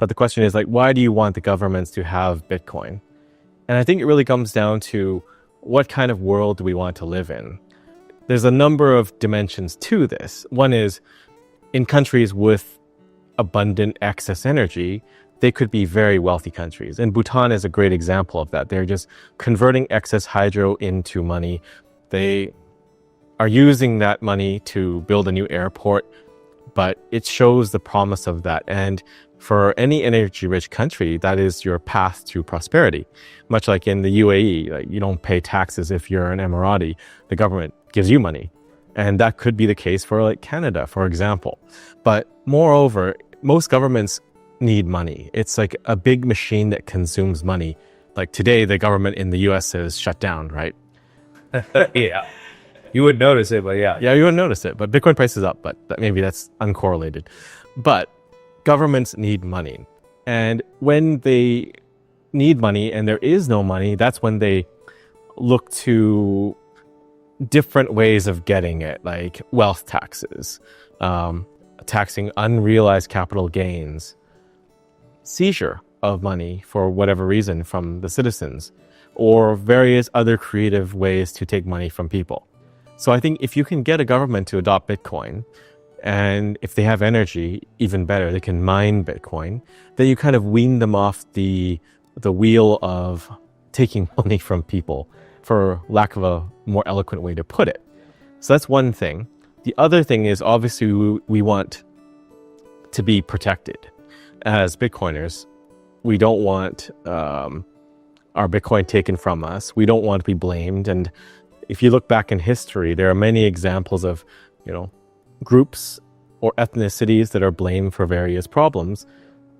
But the question is like, why do you want the governments to have Bitcoin? And I think it really comes down to what kind of world do we want to live in? There's a number of dimensions to this. One is in countries with abundant excess energy, they could be very wealthy countries. And Bhutan is a great example of that. They're just converting excess hydro into money. They are using that money to build a new airport, but it shows the promise of that. And for any energy-rich country, that is your path to prosperity. Much like in the UAE, like you don't pay taxes if you're an Emirati. The government gives you money. And that could be the case for like Canada, for example. But moreover, most governments need money. It's like a big machine that consumes money. Like today, the government in the US is shut down, right? Yeah. You would notice it, but yeah. Yeah, you wouldn't notice it, but Bitcoin price is up, but maybe that's uncorrelated. But governments need money. And when they need money and there is no money, that's when they look to different ways of getting it, like wealth taxes, taxing unrealized capital gains, seizure of money for whatever reason from the citizens, or various other creative ways to take money from people. So I think if you can get a government to adopt Bitcoin, and if they have energy, even better, they can mine Bitcoin, then you kind of wean them off the wheel of taking money from people, for lack of a more eloquent way to put it. So that's one thing. The other thing is obviously we want to be protected. As Bitcoiners, we don't want our Bitcoin taken from us. We don't want to be blamed. And if you look back in history, there are many examples of, groups or ethnicities that are blamed for various problems,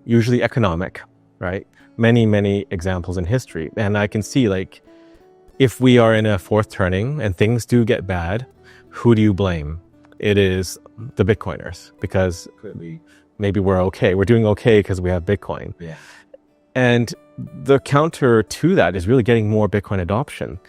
usually economic, right? Many, many examples in history. And I can see like, if we are in a fourth turning and things do get bad, who do you blame? It is the Bitcoiners, because maybe we're okay. We're doing okay because we have Bitcoin. Yeah. And the counter to that is really getting more Bitcoin adoption.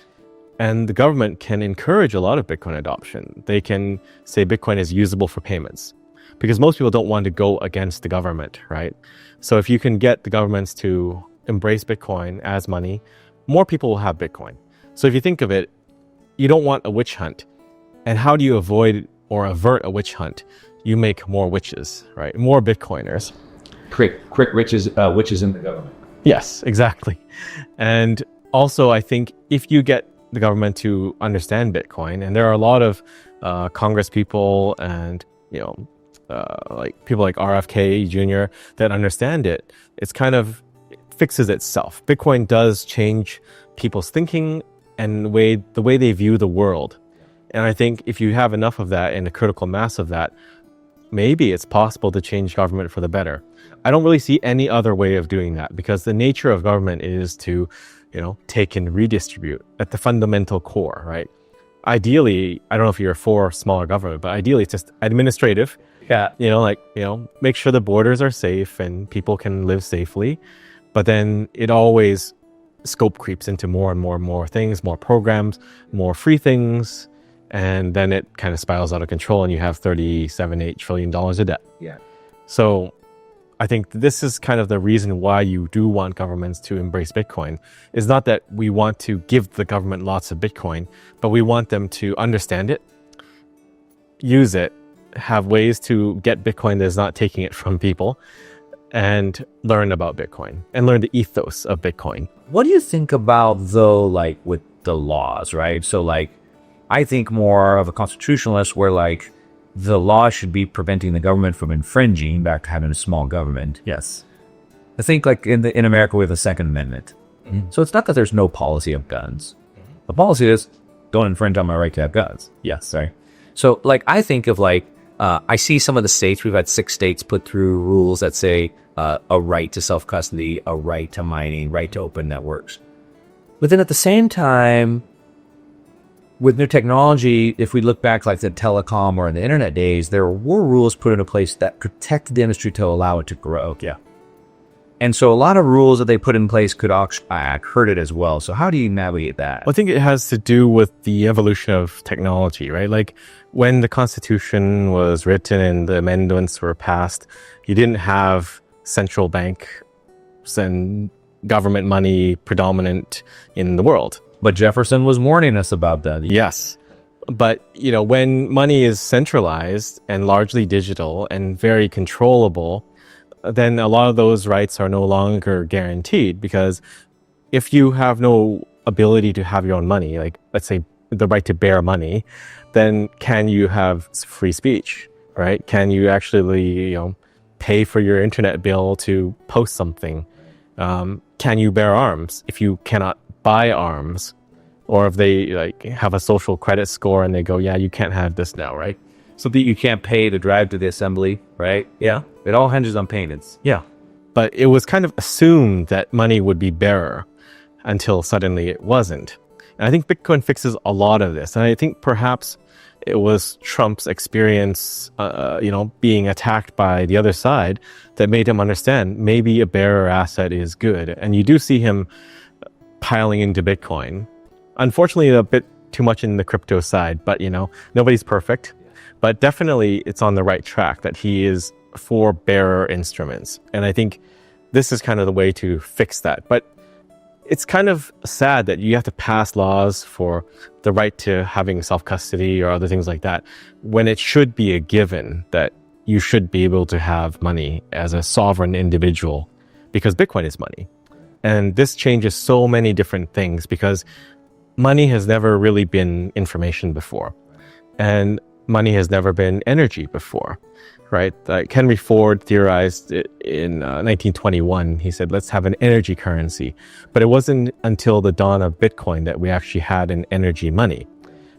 And the government can encourage a lot of Bitcoin adoption. They can say Bitcoin is usable for payments, because most people don't want to go against the government, right? So if you can get the governments to embrace Bitcoin as money, more people will have Bitcoin. So if you think of it, you don't want a witch hunt. And how do you avoid or avert a witch hunt? You make more witches, right? More Bitcoiners. Create witches in the government. Yes, exactly. And also, I think if you get the government to understand Bitcoin, and there are a lot of Congress people and like people like RFK Jr. that understand it, it's kind of fixes itself. Bitcoin does change people's thinking and the way they view the world. And I think if you have enough of that and a critical mass of that, maybe it's possible to change government for the better. I don't really see any other way of doing that, because the nature of government is to, take and redistribute at the fundamental core, right? Ideally, I don't know if you're for smaller government, but ideally it's just administrative. Yeah. Make sure the borders are safe and people can live safely. But then it always scope creeps into more and more and more things, more programs, more free things. And then it kind of spirals out of control and you have $37.8 trillion of debt. Yeah. So I think this is kind of the reason why you do want governments to embrace Bitcoin. It's not that we want to give the government lots of Bitcoin, but we want them to understand it, use it, have ways to get Bitcoin that's not taking it from people, and learn about Bitcoin and learn the ethos of Bitcoin. What do you think about, though, like with the laws, right? So like, I think more of a constitutionalist where like the law should be preventing the government from infringing, back to having a small government. Yes. I think like in America we have the Second Amendment. Mm-hmm. So it's not that there's no policy of guns. Mm-hmm. The policy is don't infringe on my right to have guns. Yes. Sorry. So like I think of like, I see some of the states, we've had 6 states put through rules that say a right to self-custody, a right to mining, right to open networks. But then at the same time, with new technology, if we look back like the telecom or in the internet days, there were rules put into place that protected the industry to allow it to grow. Yeah. And so a lot of rules that they put in place could hurt it as well. So how do you navigate that? Well, I think it has to do with the evolution of technology, right? Like when the Constitution was written and the amendments were passed, you didn't have central banks and government money predominant in the world. But Jefferson was warning us about that. Yes. But, when money is centralized and largely digital and very controllable, then a lot of those rights are no longer guaranteed, because if you have no ability to have your own money, like let's say the right to bear money, then can you have free speech, right? Can you actually, pay for your internet bill to post something? Can you bear arms if you cannot buy arms? Or if they have a social credit score and they go, yeah, you can't have this now, right? So that you can't pay to drive to the assembly, right? Yeah. It all hinges on payments. Yeah. But it was kind of assumed that money would be bearer until suddenly it wasn't. And I think Bitcoin fixes a lot of this. And I think perhaps it was Trump's experience, being attacked by the other side that made him understand maybe a bearer asset is good. And you do see him piling into Bitcoin. Unfortunately, a bit too much in the crypto side, but nobody's perfect. But definitely it's on the right track that he is for bearer instruments. And I think this is kind of the way to fix that. But it's kind of sad that you have to pass laws for the right to having self-custody or other things like that, when it should be a given that you should be able to have money as a sovereign individual, because Bitcoin is money. And this changes so many different things, because money has never really been information before. And money has never been energy before, right? Henry Ford theorized it in 1921. He said, let's have an energy currency. But it wasn't until the dawn of Bitcoin that we actually had an energy money.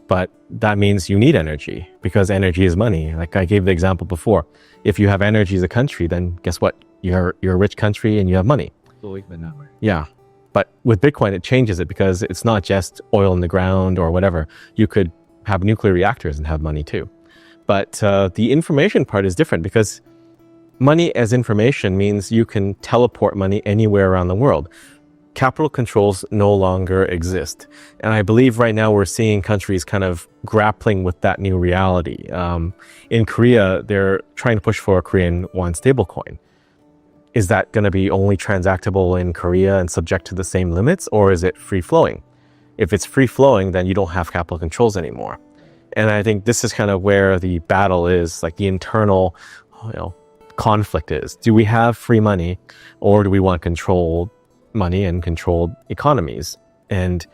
But that means you need energy, because energy is money. Like I gave the example before. If you have energy as a country, then guess what? You're a rich country and you have money. Yeah. But with Bitcoin, it changes it, because it's not just oil in the ground or whatever. You could have nuclear reactors and have money too. But the information part is different, because money as information means you can teleport money anywhere around the world. Capital controls no longer exist. And I believe right now we're seeing countries kind of grappling with that new reality. In Korea, they're trying to push for a Korean won stablecoin. Is that going to be only transactable in Korea and subject to the same limits, or is it free flowing? If it's free flowing, then you don't have capital controls anymore. And I think this is kind of where the battle is, like the internal, conflict is. Do we have free money, or do we want controlled money and controlled economies? And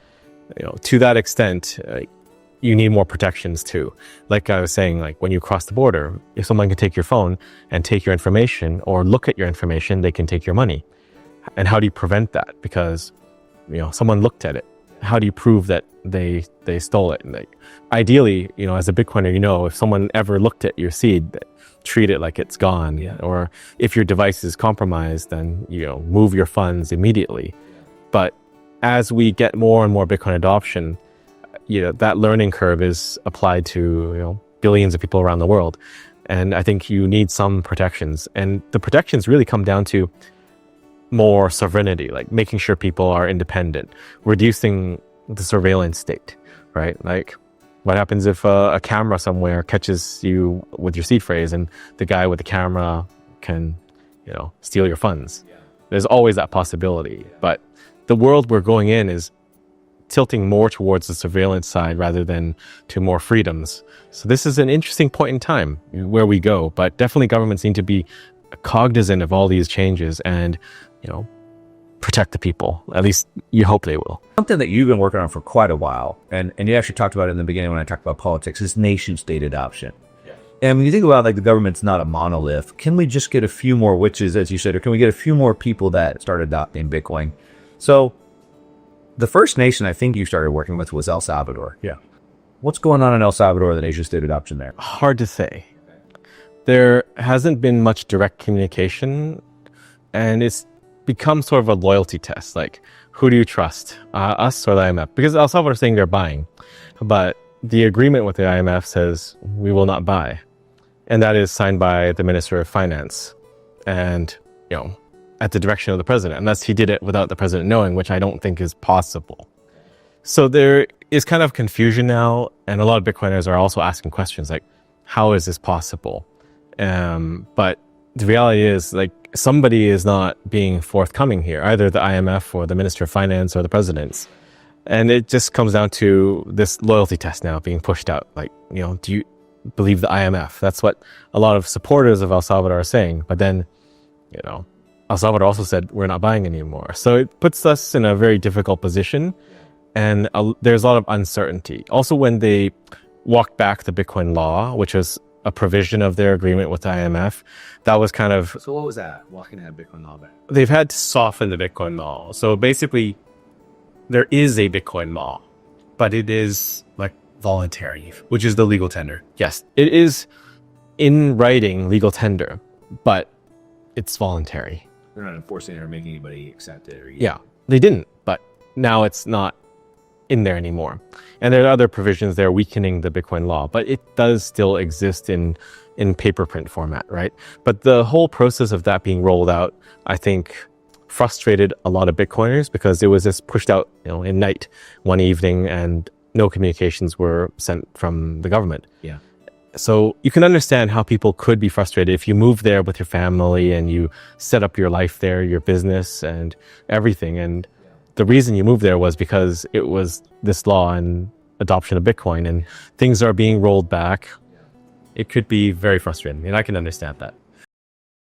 to that extent, you need more protections too. Like I was saying, like when you cross the border, if someone can take your phone and take your information or look at your information, they can take your money. And how do you prevent that? Because, someone looked at it. How do you prove that they stole it? And ideally, as a Bitcoiner, if someone ever looked at your seed, treat it like it's gone. Yeah. Or if your device is compromised, then, move your funds immediately. But as we get more and more Bitcoin adoption, that learning curve is applied to, billions of people around the world. And I think you need some protections. And the protections really come down to more sovereignty, like making sure people are independent, reducing the surveillance state, right? Like what happens if a camera somewhere catches you with your seed phrase and the guy with the camera can, steal your funds? There's always that possibility. But the world we're going in is tilting more towards the surveillance side rather than to more freedoms. So this is an interesting point in time where we go, but definitely governments need to be cognizant of all these changes and, protect the people. At least you hope they will. Something that you've been working on for quite a while, and you actually talked about it in the beginning when I talked about politics, is nation state adoption. Yeah. And when you think about the government's not a monolith, can we just get a few more witches, as you said, or can we get a few more people that start adopting Bitcoin? So the first nation I think you started working with was El Salvador. Yeah. What's going on in El Salvador, the nation state adoption there? Hard to say. There hasn't been much direct communication, and it's become sort of a loyalty test. Like, who do you trust, us or the IMF? Because El Salvador is saying they're buying, but the agreement with the IMF says we will not buy. And that is signed by the Minister of Finance and, at the direction of the president, unless he did it without the president knowing, which I don't think is possible. So there is kind of confusion now, and a lot of Bitcoiners are also asking questions like, how is this possible? But the reality is, like, somebody is not being forthcoming here, either the IMF or the Minister of Finance or the presidents. And it just comes down to this loyalty test now being pushed out. Like, do you believe the IMF? That's what a lot of supporters of El Salvador are saying. But then, El Salvador also said, we're not buying anymore. So it puts us in a very difficult position. And there's a lot of uncertainty. Also, when they walked back the Bitcoin law, which was a provision of their agreement with the IMF, that was kind of... So what was that? Walking that Bitcoin law back? They've had to soften the Bitcoin law. So basically, there is a Bitcoin law, but it is like Voluntary, which is the legal tender. Yes, it is in writing legal tender, but it's voluntary. They're not enforcing it or making anybody accept it. Yeah, they didn't, but now it's not in there anymore. And there are other provisions there weakening the Bitcoin law, but it does still exist in paper print format, right? But the whole process of that being rolled out, I think, frustrated a lot of Bitcoiners because it was just pushed out, in night one evening, and no communications were sent from the government. Yeah. So you can understand how people could be frustrated if you move there with your family and you set up your life there, your business and everything. And the reason you moved there was because it was this law and adoption of Bitcoin, and things are being rolled back. It could be very frustrating, and I can understand that.